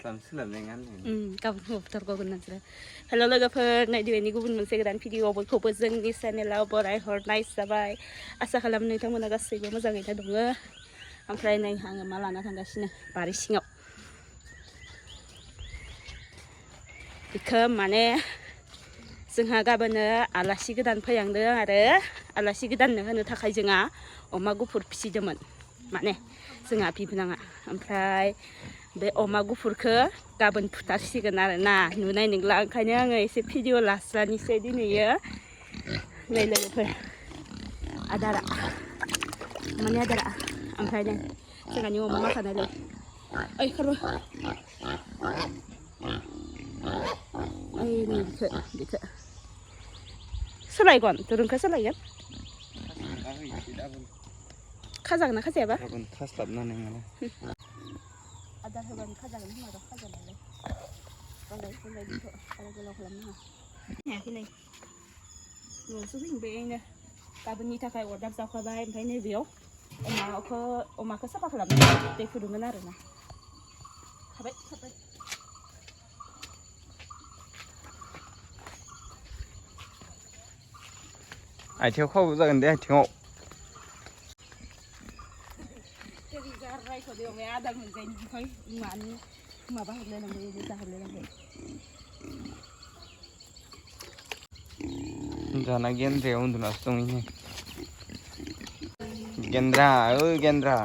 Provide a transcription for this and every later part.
गाबोन हरथारगौगोन नोंसोरो हेल' लोगोफोर नै दिनैनि गुबुन मोनसे गोदान भिडिअ बयखौबो जोंनि चेनेलाव बरायहरनाय जाबाय आसा खालामो नोंथांमोना गासैबो मोजाङैनो दङ ओमफ्राय नै आङो मा लाना थांगासिनो बारि सिङाव बेखौ माने जोंहा गाबोनो आलासि गोदान फैहांदों आरो आलासि गोदाननो होनो थाखाय जोंहा अमा गुफुर फिसिदोंमोन माने जोंहा बिबोनाङा ओमफ्राय बे अमा गुफुरखौ गाबोन फुथारसिगोन आरो ना नुनाय नंला ओंखायनो आङो एसे भिडिअ लास्रानोसै दिनैयो नै लोगोफोर आदारा अमानि आदारा ओमफ्राय नै जोंहानि अमा माखानायलै ओइ खारबो ओइ नै बिखो सोलायगोन दुरुंखौ सोलायगोन खाजागोन ना खाजायाबा गाबोन खास्लाबनानै मोना आदार होबानो खाजागोन होनबा खाजानायलाय गलाय बेखौ आरो गोलाव खालामनाङा हायाखै नै न'आवसो फैबाय आङो गाबोननि थाखाय अरदाब जाखाबाय ओमफ्राय नैबेयाव अमाखौ साफा खालामनो दै फुदुंगोन आरो ना खाबाय आथिङाव खावबो जागोन दे आथिङाव रायख'दो अमाया आदार मोनजायनि बिखय मानि माबा हरलायलांबाय जाहरलायलांबाय जाना गेन्द्राया उन्दुनासो दं इनो गेन्द्रा ओइ गेन्द्रा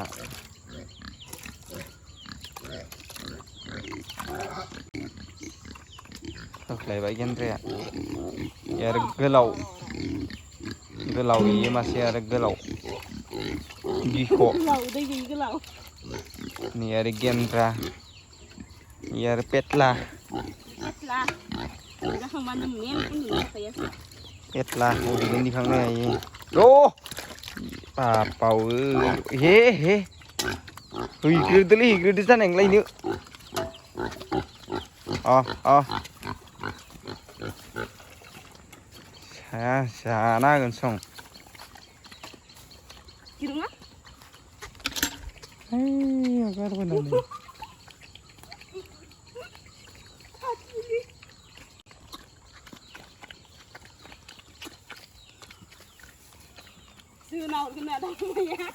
होख्लायबाय गेन्द्राया आरो गोलाव इयो मासे आरो गोलाव बिख' दै गैयि गोलाव नै आरो गेन्द्रा इ आरो पेटला जाखांबानो मेन उन्दुनो थाखाय पेटला उदैजों दिखांनो हायो अ बापाव हे हैग्रोदो जानाय नंलायनो जाना होगोन सं गारबोनानै जोना हरगोन ना दामाया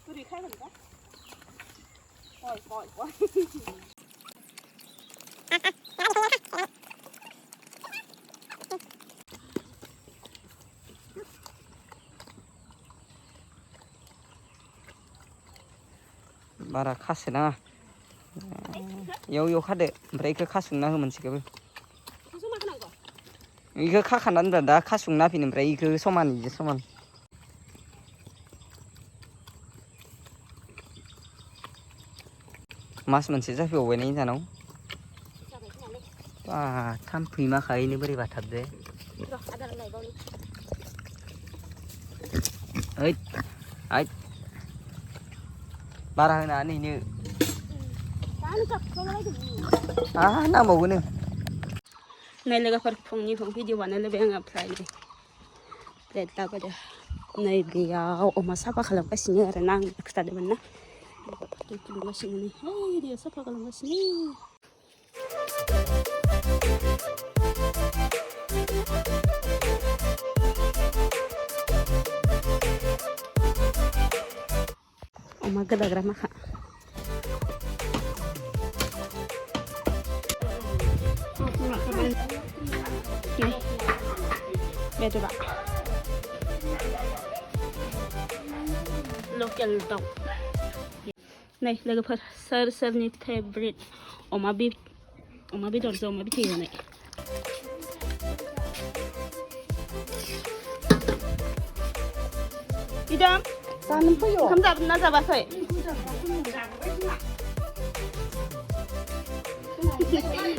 बोरै खागोन दा पय बारा खासोनाङा इयाव खादो ओमफ्राय इखौ खासुंना हो मोनसेखौबो इखौ खाखानानै दोनब्ला दा खासुंना होफिन ओमफ्राय इखौ समान मास मोनसे जाफैबावबाय नै जानाव बा थाम्फै माखायैनो बोरै बाथाबदो ओइ बारा होनाङा नैनो नांबावगोन नै लोगोफोर फुंनि भिडिअ बानायलायबाय आङो ओमफ्राय ब्रेड लाबोदो नै बेयाव अमा साफा खालामगासिनो आरो ना आं खिथादोंमोन ना दै फुदुंगासिनो नै दैया साफा खालामगासिनो अमा गोदाग्रा माखा बेदरा लकेल दाउ नै लोगोफोर सोरनि फेभरेट अमा बेदरजों अमा बिथै होनाय इदम जानो फैयो ओंखाम जाबोन ना जाबाखै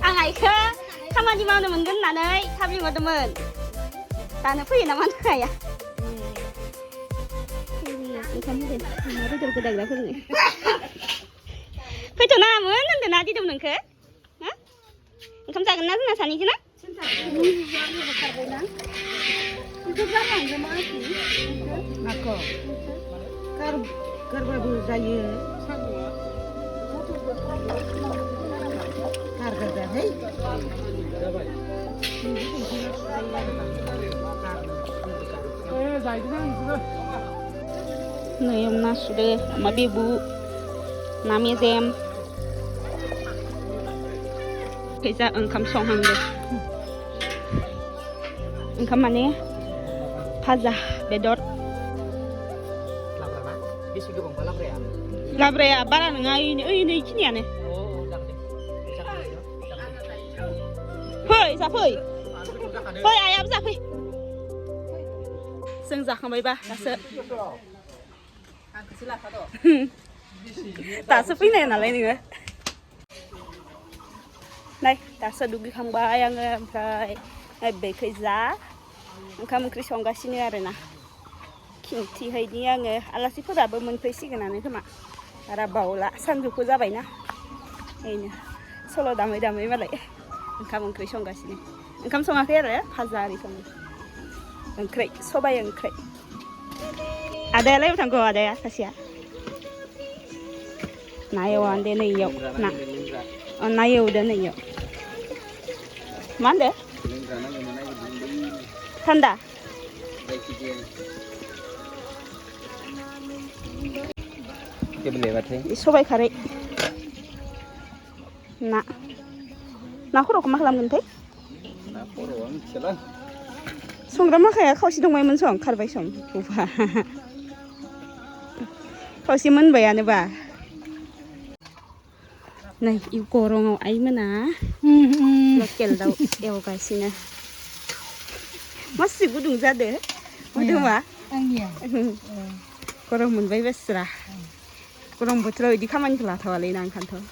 आं आइखौ खामानि मावनो मोनगोन होननानै थाब लिंहरदोंमोन जानो फैयो नामा हाया ओंखाम होदों अमा बेदर गोदाग्राफोरनो फैथ'नाङामोन होनदों ना दिदोम नोंखो ओंखाम जागोन ना जोंना सानैजों ना माखौ गारबाबो जायो Này ông na sudah sama bebu namanya Zem kita engkam songhang deh engkam mana pazah bedor labrea barang ngai ini kini ane hoi saphoi hoi ayam saphoi seng zakambai ba daso daso pindah nalai nih này daso dugi khambai ang oमफ्राय बेखैजा ओंखाम ओंख्रि संगासिनो आरोना खिन्थि हैनि आङो आलासिफोराबो मोनफैसिगोनानो खोमा बारा बावला सानजौफु जाबायना ओरैनो सल' दामै दामै मालाय ओंखाम ओंख्रि संगासिनो ओंखाम सङाखै आरो भाजा आरि सङो ओंख्रि सबाइ ओंख्रि आदायालाय अबाव थांगौ आदाया सासेया ना एवनानै दे नैयाव ना एवदो नैयाव मा होनदो थान्दा सबाइ खारै ना खर'खौ मा खालामगोनथाय संग्रा माखाया खावसे दंबायमोन सं खारबाय सं बुफा खावसे मोनबायानोबा नै गरंआव आइमोना लकेल दाउ एवगासिनो मासि गुदुं जादो मोदोमा गरम मोनबाय बेस्रा गरम बोथोराव बिदि खामानिखौ लाथावालै ना ओंखायनोथ'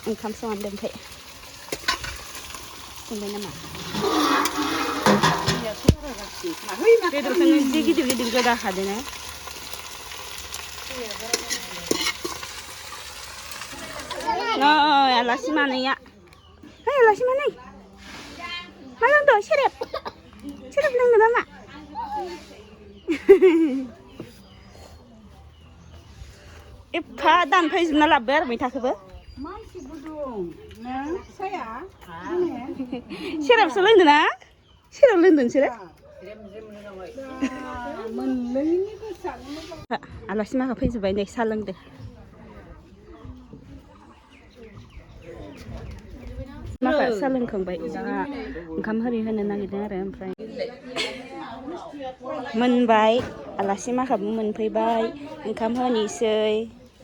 ओंखाम संनानै दोनफै संबाय नामा बेदरखौनो एसे गिदिर गिदिर गोदा खादोना नै आलासि मानैया है आलासि मानै मा लोंदो सेरेब लोंदो नामा एफा दानफैजोबना लाबोबाय आरो मैथाखौबो सेरेबसो लोंदो ना सेरेब लोंदो नोंसोरो आलासि माखा फैजोब्बाय नै साहा लोंदो माखा साहा लोंखांबाय दा ओंखाम ओरि होनो नागिरदों आरो ओमफ्राय मोनबाय आलासि माखाबो मोनफैबाय ओंखाम होनोसै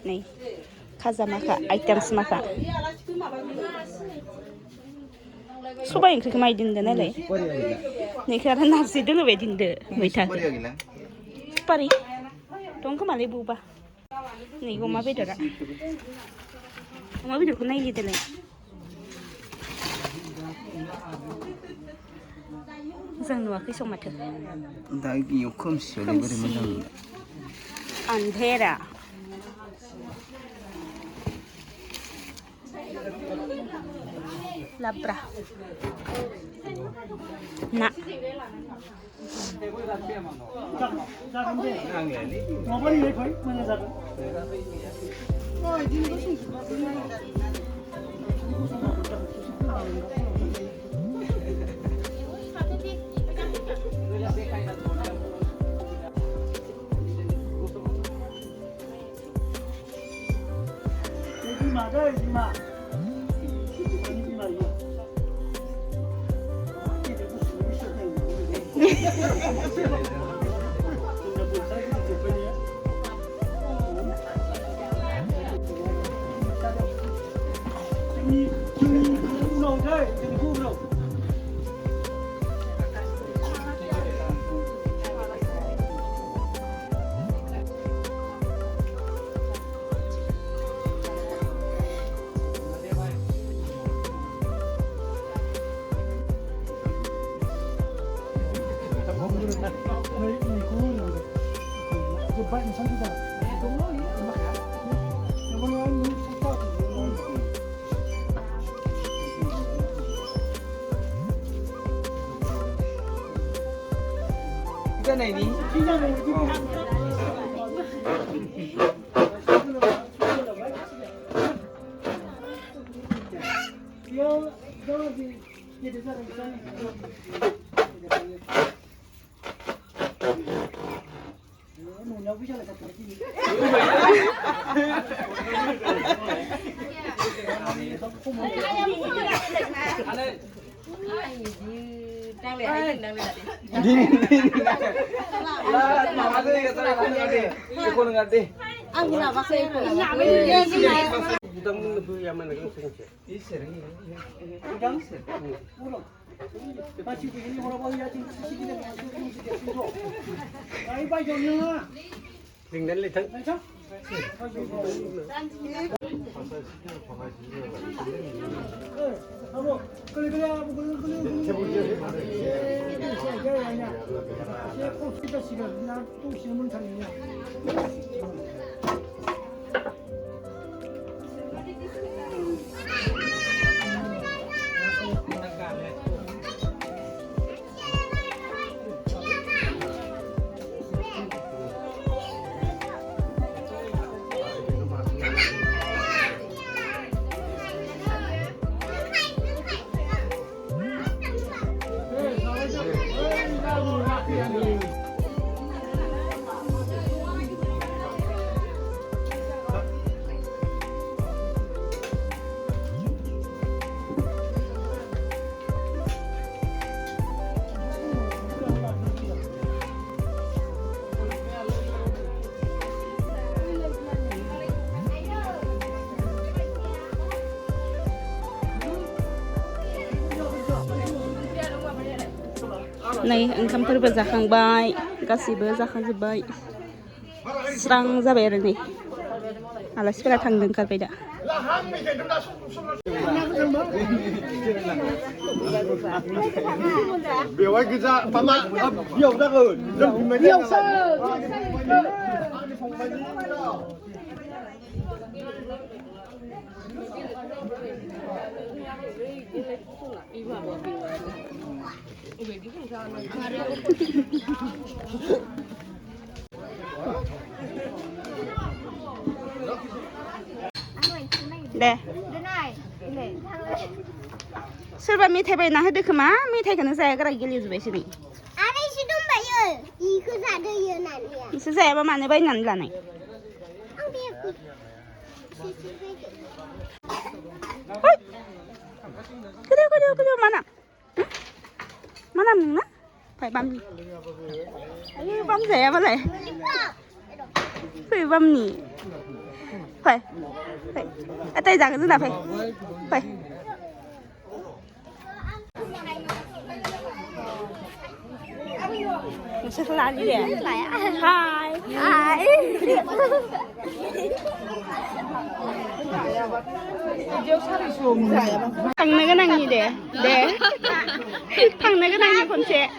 नै खाजा माखा आइटेम्स माखा सबाइ ओंख्रिखौ माइ दोनदो नालाय नैखौ आरो नारजि दोनबाय दोनदो मैथाखौ सुपारि दं खोमालै बबा नै अमा बेदरखौ नायलिदोलाय मोजां नुवाखै सं माथो दा बेयाव खोमसियावलाय बोरै मोजां आन्धेरा labra ना cái này đi नै ओंखामफोरबो जाखांबाय गासिबो जाखांजोब्बाय स्रां जाबाय आरो नै आलासिफोरा थांनो ओंखारबाय दा बेवहाय गोजा मामा बियाव जागोन बियावसो दे सोरबा मेथाइ बायना होदो खोमा मेथाइखौनो जायागारा गेलेजोब्बायसो नै आरो एसे दंबायो इखौ जादोयो होननानै एसे जायाबा मानो बायनानै लानाय आं बे गोदो mana mana nè phải băm gì băm rẻ mà lại phải băm nhỉ phải tay rằng cái nào phải sẽ là gì đấy hai thằng này cái năng gì để thằng này cái năng gì còn trẻ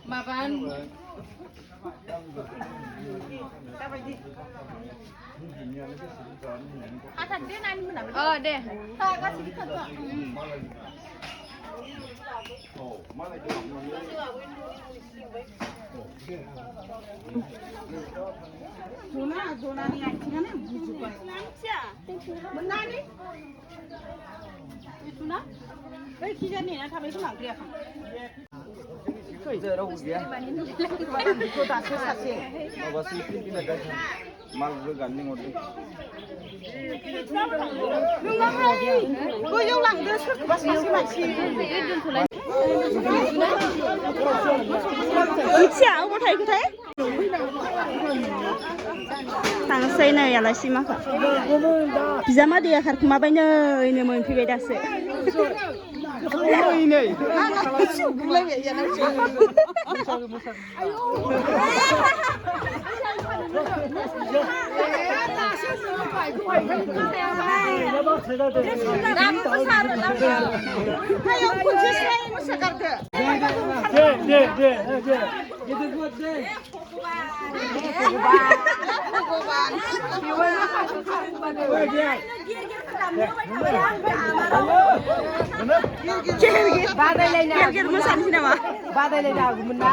mà bạn để thôi có xin thật rồi Zona ni anjingnya busuk banget. Benar nih. Itu na? Cái kia này nó tham làm kia không? Khởi giờ đâu kìa. Cô ta sẽ sạch sẽ. Bà sĩ cái này cái mang vừa gần đi một đi. Đừng lắm ơi. Cô yêu lặng đưa sức bà sẽ lại xì. Chảo có thấy thế? Thằng xây này là xí mắc à? Bisa mah dia harus kemana ini mau pergi dasi. Ôi này. Ger mosansै नामा? बादायलायनो हागौमोन ना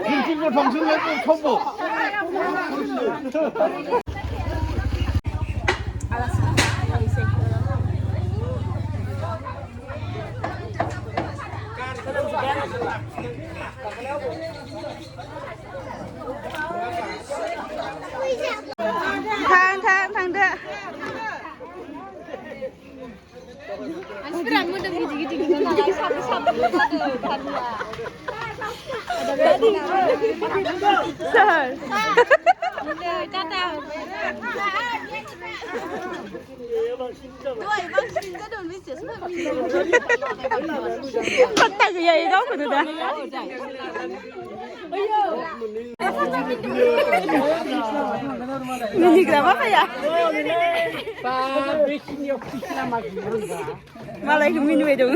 김치고 정신 내고 컴보. थांदो मानसिफोरा मोदोम गिदिर गिदिर नालाय साबो साबो जादों खारनिया सोर नै टाटा फात्ता गैया ए गावखौनो दा मिनिग्रा मा फैया मालायखौ मिनिबाय दं